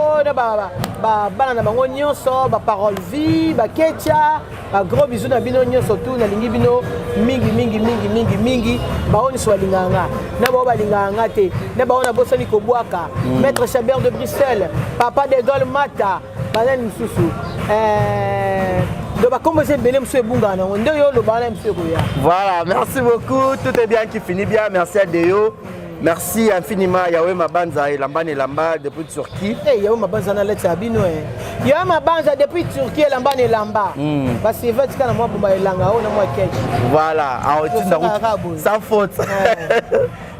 bana bango nyonso ba parole vie ba ketia ba gros bisous na bino nyonso tout na lingi bino mingi ba oni so linganga na ba linganga te na ba ona bosani ko bwaka maître Chabert de Bruxelles papa de Gaulle Mata bana misusu de ba comme c'est belé monsieur bunga na ndo yo lo bana monsieur koya. Voilà, merci beaucoup, tout est bien qui finit bien, merci à Deo. Merci infiniment Yahweh Mabanza et Lamba Nelamba depuis Turquie. Yahweh Mabanza na lettre abino Yahweh Mabanza depuis Turquie et Lamba Nelamba. Parce que va tika na moi pour elanga on na moi quelque. Voilà, sans faute.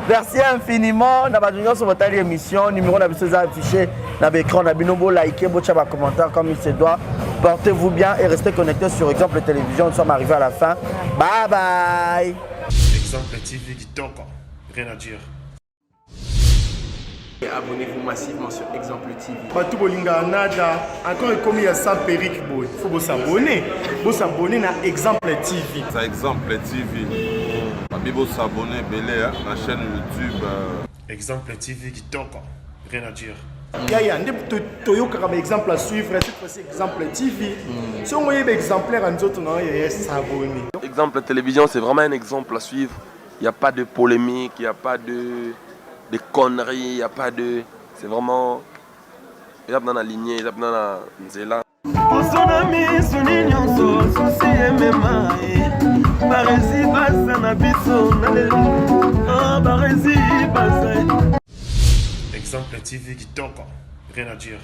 Merci infiniment. Na badunyo sur votre émission numéro na biso affiché na l'écran na binobo liker bocha ba commentaire comme il se doit. Portez-vous bien et restez connectés sur Exemple Télévision. Nous sommes arrivés à la fin. Bye bye. Exemple TV du Toka. Rien à dire. Abonnez-vous massivement sur Exemple TV. Batou bolinga nada, encore comme il y a 100 périques, il faut s'abonner. Vous s'abonner à Exemple TV. C'est Exemple TV. Vous s'abonner à la chaîne YouTube. Exemple TV qui toque, rien à dire. Yaya, toyoka comme exemple à suivre, cette fois-ci exemple TV. Si on voyait exemplaire en autres, non, il y a s'abonner. Exemple télévision, c'est vraiment un exemple à suivre. Il n'y a pas de polémique, il n'y a pas de conneries, il n'y a pas de... C'est vraiment... Il y a dans la lignée, il y a dans la nzela. Exemple TV qui toque, rien à dire.